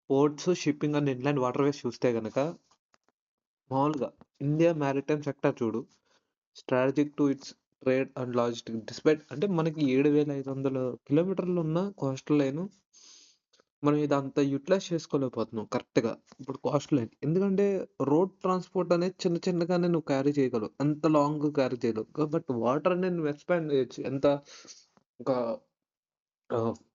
Ports, shipping and inland waterways చూస్తే గనక మామూలుగా ఇండియా మారిటైమ్ సెక్టార్ చూడు. Strategic to it's trade and logistic despite అంటే మనకి 7,500 కిలోమీటర్లు ఉన్న కోస్టల్ లైను మనం ఇదంతా యుటిలైజ్ చేసుకోలేకపోతున్నాం కరెక్ట్‌గా. ఇప్పుడు కోస్ట్ లైన్. ఎందుకంటే రోడ్ ట్రాన్స్‌పోర్ట్ అనేది చిన్న చిన్నగానే నువ్వు క్యారీ చేయగలవు. అంత లాంగ్ క్యారీ చేయలేవు. బట్ వాటర్ అనేది నువ్వు ఎక్స్‌పాండ్ చేయొచ్చు. ఎంత ఒక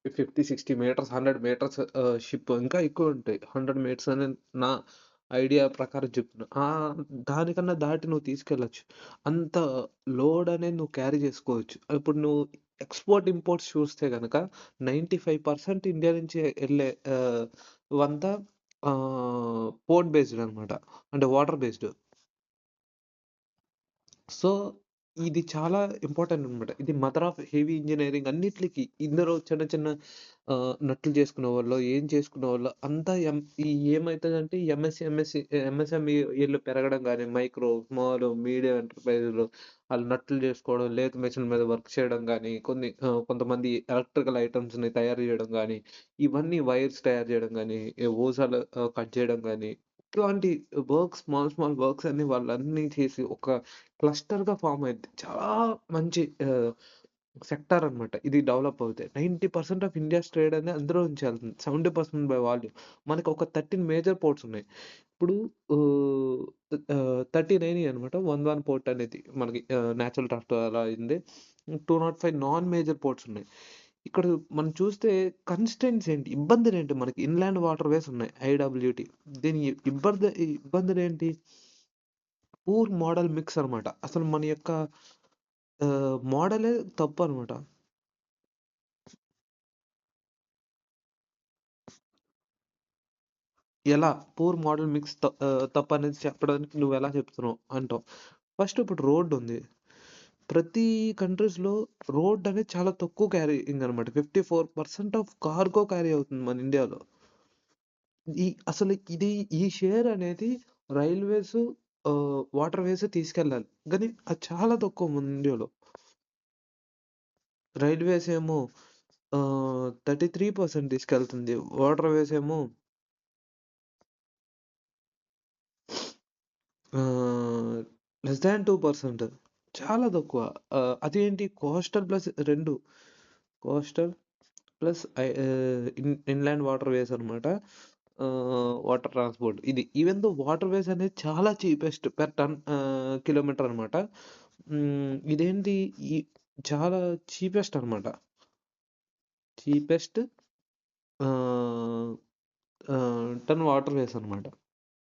50, 60 మీటర్స్, 100 మీటర్స్ షిప్ ఇంకా ఎక్కువుంటాయి. 100 మీటర్స్ అని నా ఐడియా ప్రకారం చెప్తున్నా. దానికన్నా దాటి నువ్వు తీసుకెళ్ళొచ్చు. అంత లోడ్ అనేది నువ్వు క్యారీ చేసుకోవచ్చు. ఇప్పుడు నువ్వు ఎక్స్‌పోర్ట్, ఇంపోర్ట్స్ చూస్తే గనక 95% ఇండియా నుంచి ఎళ్ళే వంతా పోర్ట్ బేస్డ్ అనమాట. అంటే వాటర్ బేస్డ్. సో, ఇది చాలా ఇంపార్టెంట్ అనమాట. ఇది మదర్ ఆఫ్ హెవీ ఇంజినీరింగ్ అన్నిట్లికి. ఇందులో చిన్న చిన్న నట్లు చేసుకునేవాళ్ళో, ఏం చేసుకునేవాళ్ళో అంతా ఈ ఏమైతదంటే ఎంఎస్ఎంఈ ఈళ్ళు పెరగడం గాని, మైక్రో, స్మాల్, మీడియం ఎంటర్‌ప్రైజులు ఆళ్ళు నట్లు చేసుకోవడం, లేత్ మెషిన్ మీద వర్క్ చేయడం గాని, కొంతమంది ఎలక్ట్రికల్ ఐటెమ్స్‌ని తయారు చేయడం గాని, ఇవన్నీ వైర్స్ తయారు చేయడం గాని, ఊసలు కట్ చేయడం గాని, ఇట్లాంటి వర్క్స్ స్మాల్ స్మాల్ వర్క్స్ అన్నీ వాళ్ళన్నీ చేసి ఒక క్లస్టర్‌గా ఫార్మ్ అయిద్ది. చాలా మంచి సెక్టార్ అనమాట. ఇది డెవలప్ అవుతే. 90% ఆఫ్ ఇండియాస్ ట్రేడ్ అనేది అందులో నుంచి ఎళ్తుంది. 70% బై వాల్యూమ్. మనకు ఒక 13 మేజర్ పోర్ట్స్ ఉన్నాయి. ఇప్పుడు 39 అనమాట. 1 పోర్ట్ అనేది మనకి నేచురల్ డ్రాఫ్ట్ అలా అయింది. 205 నాన్ మేజర్ పోర్ట్స్ ఉన్నాయి. ఇక్కడ మనం చూస్తే కన్‌స్ట్రెయింట్స్ ఏంటి? ఇబ్బందులేంటి? మనకి ఇన్‌లాండ్ వాటర్ వేస్ ఉన్నాయి. ఐడబ్ల్యూటీ. దీని ఇబ్బందులేంటి? పూర్ మోడల్ మిక్స్ అనమాట. అసలు మన యొక్క మోడలే తప్పనమాట. ఎలా? పూర్ మోడల్ మిక్స్ తప్పనేది చెప్పడానికి నువ్వెలా చెప్తున్నావు అంటావు. ఫస్ట్ ఇప్పుడు రోడ్డుంది. ప్రతి కంట్రీస్‌లో రోడ్ అనేది చాలా తక్కువ క్యారీయింగ్ అనమాట. 54% ఆఫ్ కార్గో క్యారీ అవుతుంది మన ఇండియాలో. ఈ షేర్ అనేది రైల్వేసు వాటర్ వేసే తీసుకెళ్ళాలి. గానీ అది చాలా తక్కువ మన ఇండియాలో. రైల్వేస్ ఏమో 33% తీసుకెళ్తుంది. వాటర్ వేస్ ఏమో ఆహ్, లెస్ థాన్ 2% చాలా తక్కువ. అదేంటి coastal plus 2 coastal plus inland water ways అనమాట. వాటర్ ట్రాన్స్‌పోర్ట్ ఇది. ఈవెన్ దో వాటర్ వేస్ అనేది చాలా చీపెస్ట్ పెర్ టన్ కిలోమీటర్ అనమాట. ఇదేంటి ఈ చాలా చీపెస్ట్ అనమాట. చీపెస్ట్ ఆహ్, టన్ వాటర్ వేస్ అనమాట.